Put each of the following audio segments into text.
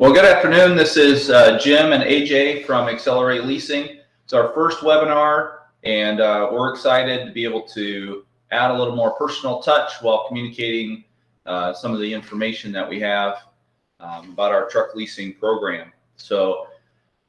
Well, good afternoon. This is Jim and AJ from Excelerate Leasing. It's our first webinar, and we're excited to be able to add a little more personal touch while communicating some of the information that we have about our truck leasing program. So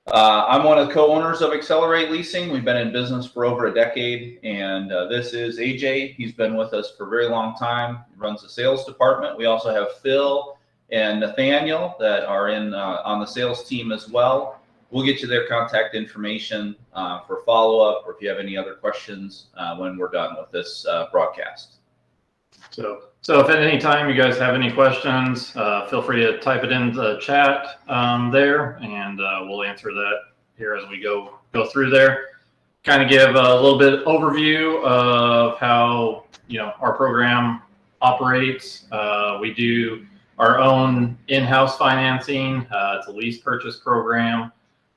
I'm one of the co-owners of Excelerate Leasing. We've been in business for over a decade, and this is AJ. He's been with us for a very long time. He runs the sales department. We also have Phil and Nathaniel that are in on the sales team as well. We'll get you their contact information for follow-up, or if you have any other questions when we're done with this broadcast. So if at any time you guys have any questions, feel free to type it in the chat there, and we'll answer that here as we go through there. Kind of give a little bit overview of how our program operates. We do our own in-house financing. It's a lease purchase program.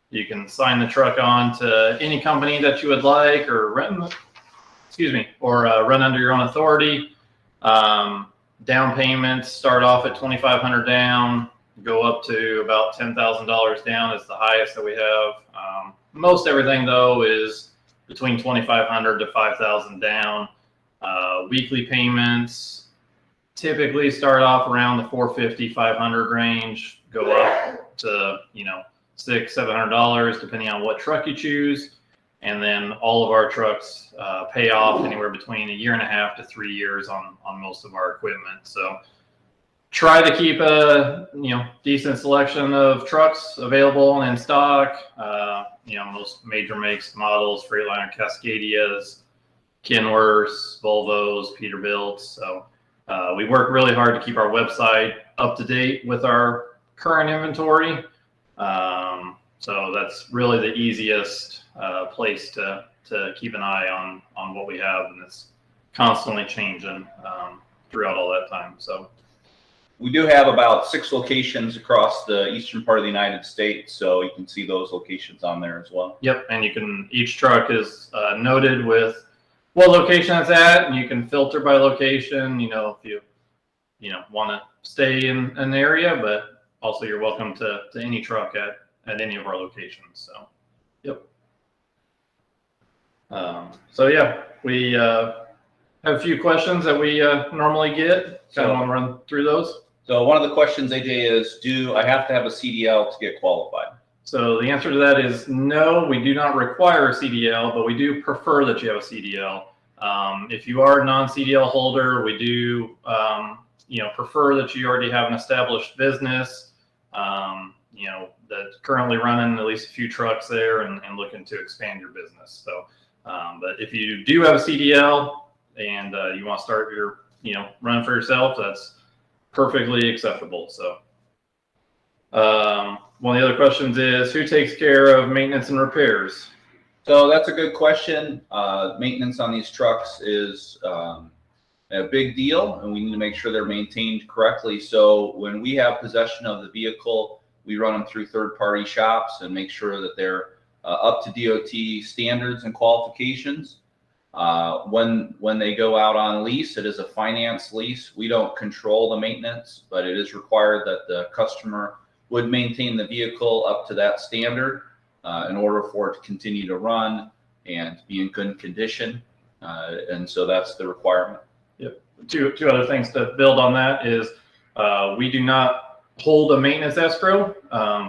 You can sign the truck on to any company that you would like, or run under your own authority. Down payments start off at $2,500 down, go up to about $10,000 down is the highest that we have. Most everything though is between $2,500 to $5,000 down. Weekly payments typically start off around the $450, $500 range, go up to $600-$700 depending on what truck you choose. And then all of our trucks pay off anywhere between 1.5 to 3 years on most of our equipment. So try to keep a decent selection of trucks available and in stock. Most major makes, models, Freightliner, Cascadias, Kenworths, Volvos, Peterbilts. So we work really hard to keep our website up to date with our current inventory. So that's really the easiest place to keep an eye on what we have, and it's constantly changing throughout all that time. So we do have about 6 locations across the eastern part of the United States, so you can see those locations on there as well. Yep, and each truck is noted with what location it's at, and you can filter by location, if you want to stay in an area, but also you're welcome to any truck at any of our locations. So, yep. So yeah, we have a few questions that we normally get. Kind of want to run through those. So one of the questions, AJ, is do I have to have a CDL to get qualified? So the answer to that is no, we do not require a CDL, but we do prefer that you have a CDL. If you are a non-CDL holder, we do prefer that you already have an established business, that's currently running at least a few trucks there and looking to expand your business. So, but if you do have a CDL and you want to start your, running for yourself, that's perfectly acceptable. So, one of the other questions is who takes care of maintenance and repairs? So that's a good question. Maintenance on these trucks is a big deal, and we need to make sure they're maintained correctly. So when we have possession of the vehicle, we run them through third-party shops and make sure that they're up to DOT standards and qualifications. When they go out on lease, it is a finance lease. We don't control the maintenance, but it is required that the customer would maintain the vehicle up to that standard in order for it to continue to run and be in good condition. And so that's the requirement. Yep. Two other things to build on that is we do not hold a maintenance escrow.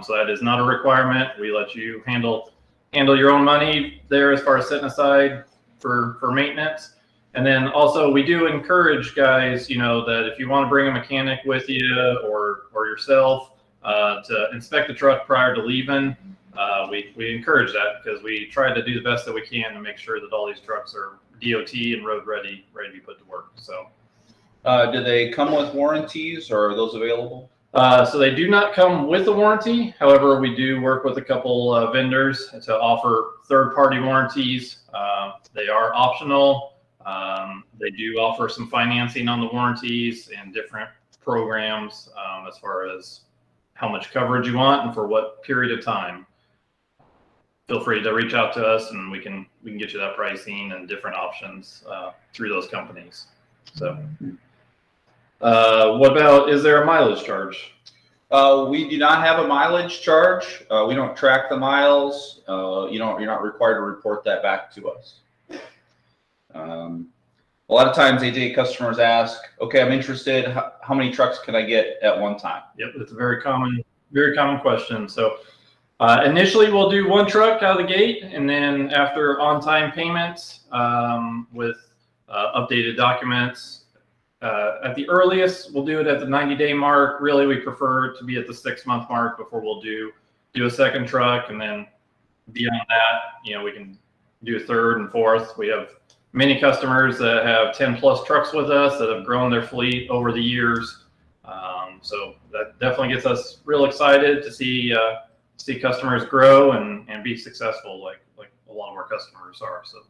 So that is not a requirement. We let you handle your own money there as far as setting aside for maintenance. And then also we do encourage guys, that if you want to bring a mechanic with you or yourself to inspect the truck prior to leaving, we encourage that because we try to do the best that we can to make sure that all these trucks are DOT and road ready to be put to work. So, do they come with warranties, or are those available? So they do not come with a warranty. However, we do work with a couple vendors to offer third-party warranties. They are optional. They do offer some financing on the warranties and different programs as far as how much coverage you want and for what period of time. Feel free to reach out to us, and we can get you that pricing and different options through those companies. So, what about, is there a mileage charge? We do not have a mileage charge. We don't track the miles. You're not required to report that back to us. A lot of times, AJ, customers ask, "Okay, I'm interested. How many trucks can I get at one time?" Yep, it's a very common question. So initially, we'll do one truck out of the gate, and then after on-time payments with updated documents, at the earliest, we'll do it at the 90-day mark. Really, we prefer it to be at the 6-month mark before we'll do a second truck, and then beyond that, we can do a third and fourth. We have many customers that have 10 plus trucks with us that have grown their fleet over the years. So that definitely gets us real excited to see customers grow and be successful like a lot of our customers are. So,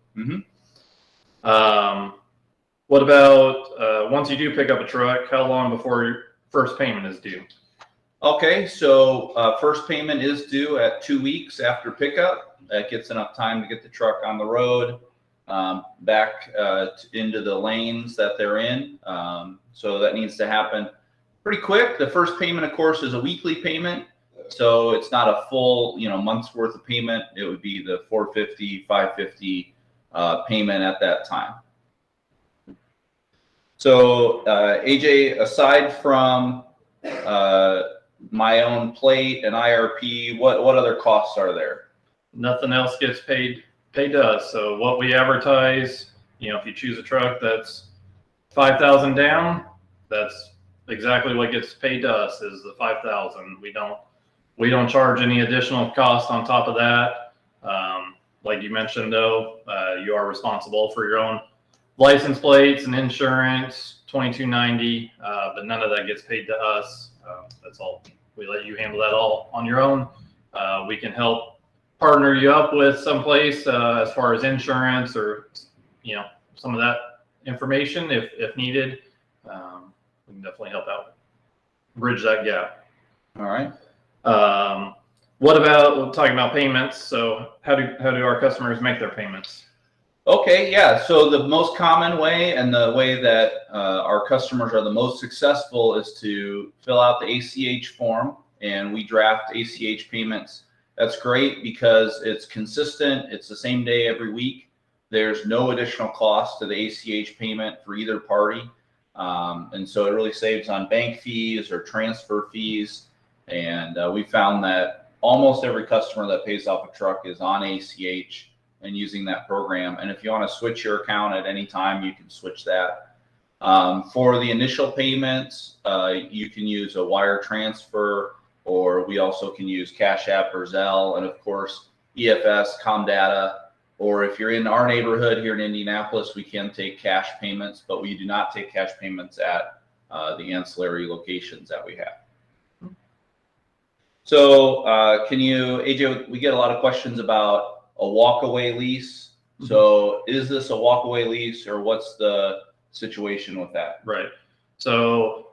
what about once you do pick up a truck, how long before your first payment is due? Okay, so first payment is due at 2 weeks after pickup. That gets enough time to get the truck on the road, back into the lanes that they're in. So that needs to happen pretty quick. The first payment, of course, is a weekly payment. So it's not a full, month's worth of payment. It would be the $450, $550 payment at that time. So AJ, aside from my own plate and IRP, what other costs are there? Nothing else gets paid to us. So what we advertise, if you choose a truck that's $5,000 down, that's exactly what gets paid to us is the $5,000. We don't charge any additional cost on top of that. Like you mentioned, though, you are responsible for your own license plates and insurance, $22.90, but none of that gets paid to us. That's all. We let you handle that all on your own. We can help partner you up with someplace as far as insurance or some of that information if needed. We can definitely help out, bridge that gap. All right. What about, we're talking about payments? So how do our customers make their payments? Okay, yeah. So the most common way and the way that our customers are the most successful is to fill out the ACH form, and we draft ACH payments. That's great because it's consistent. It's the same day every week. There's no additional cost to the ACH payment for either party. And so it really saves on bank fees or transfer fees. And we found that almost every customer that pays off a truck is on ACH and using that program. And if you want to switch your account at any time, you can switch that. For the initial payments, you can use a wire transfer, or we also can use Cash App or Zelle, and of course, EFS, Comdata. Or if you're in our neighborhood here in Indianapolis, we can take cash payments, but we do not take cash payments at the ancillary locations that we have. So AJ, we get a lot of questions about a walkaway lease. Mm-hmm. So is this a walkaway lease, or what's the situation with that? Right. So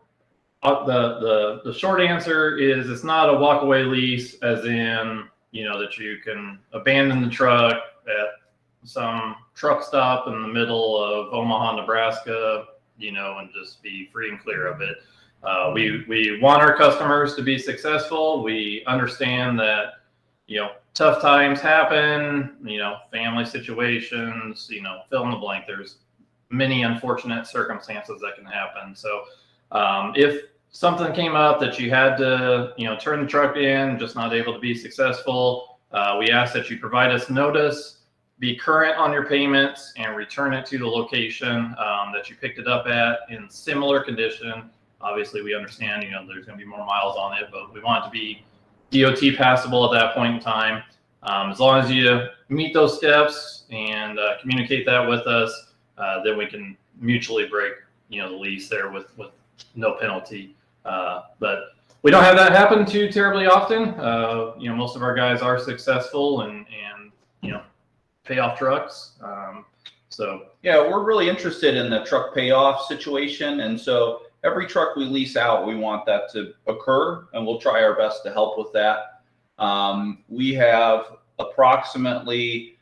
the short answer is it's not a walkaway lease, as in that you can abandon the truck at some truck stop in the middle of Omaha, Nebraska, and just be free and clear of it. We want our customers to be successful. We understand that tough times happen, family situations, fill in the blank. There's many unfortunate circumstances that can happen. So if something came up that you had to, turn the truck in, just not able to be successful, we ask that you provide us notice, be current on your payments, and return it to the location that you picked it up at in similar condition. Obviously, we understand, there's going to be more miles on it, but we want it to be DOT passable at that point in time. As long as you meet those steps and communicate that with us, then we can mutually break, the lease there with no penalty. But we don't have that happen too terribly often. Most of our guys are successful and pay off trucks. So yeah, we're really interested in the truck payoff situation, and so every truck we lease out, we want that to occur, and we'll try our best to help with that. We have approximately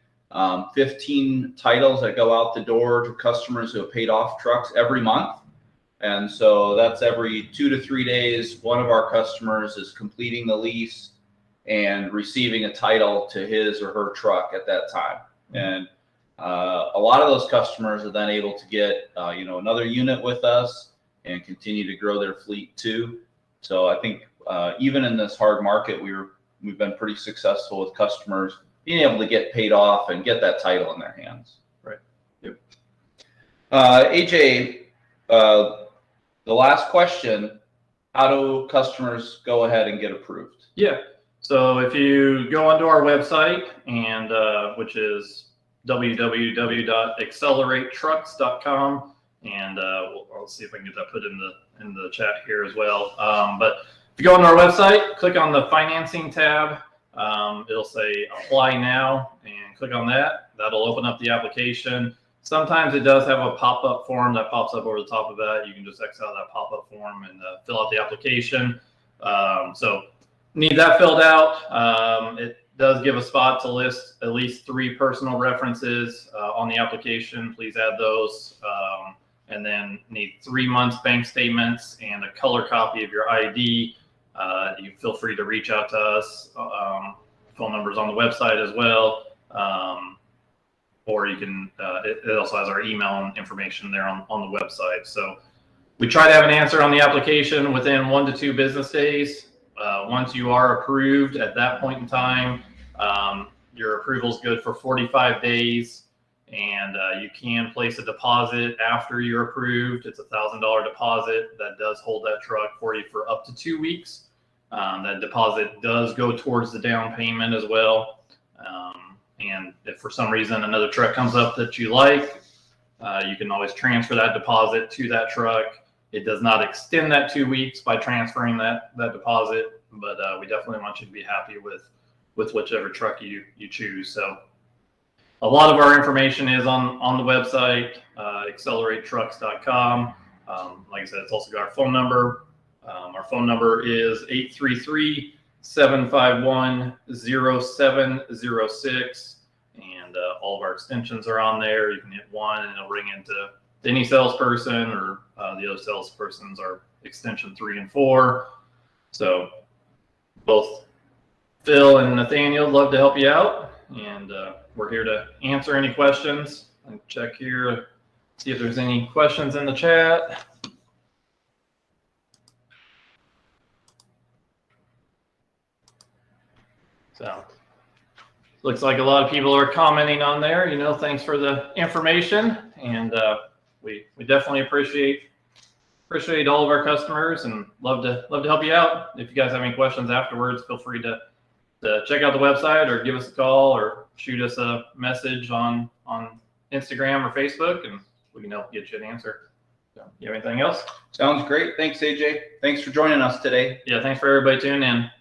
15 titles that go out the door to customers who have paid off trucks every month. And so that's every 2 to 3 days, one of our customers is completing the lease and receiving a title to his or her truck at that time. And a lot of those customers are then able to get, another unit with us and continue to grow their fleet too. So I think even in this hard market, we've been pretty successful with customers being able to get paid off and get that title in their hands. Right. Yep. AJ, the last question, how do customers go ahead and get approved? Yeah. So if you go onto our website, and which is www.acceleratretrucks.com, and I'll see if I can get that put in the chat here as well. But if you go on our website, click on the financing tab. It'll say apply now, and click on that. That'll open up the application. Sometimes it does have a pop-up form that pops up over the top of that. You can just X out that pop-up form and fill out the application. So need that filled out. It does give a spot to list at least 3 personal references on the application. Please add those. And then need 3 months bank statements and a color copy of your ID. You feel free to reach out to us. Phone numbers on the website as well. Or you can, it also has our email and information there on the website. So we try to have an answer on the application within 1 to 2 business days. Once you are approved at that point in time, your approval is good for 45 days, and you can place a deposit after you're approved. It's a $1,000 deposit that does hold that truck for you for up to 2 weeks. That deposit does go towards the down payment as well. And if for some reason another truck comes up that you like, you can always transfer that deposit to that truck. It does not extend that 2 weeks by transferring that deposit, but we definitely want you to be happy with whichever truck you choose. So a lot of our information is on the website, acceleratretrucks.com. Like I said, it's also got our phone number. Our phone number is 833-751-0706. And all of our extensions are on there. You can hit 1 and it'll ring into any salesperson, or the other salespersons are extension 3 and 4. So both Phil and Nathaniel love to help you out, and we're here to answer any questions. I'll check here, see if there's any questions in the chat. So looks like a lot of people are commenting on there. Thanks for the information, and we definitely appreciate all of our customers, and love to help you out. If you guys have any questions afterwards, feel free to check out the website, or give us a call, or shoot us a message on Instagram or Facebook, and we can help get you an answer. So, you have anything else? Sounds great. Thanks, AJ. Thanks for joining us today. Yeah, thanks for everybody tuning in.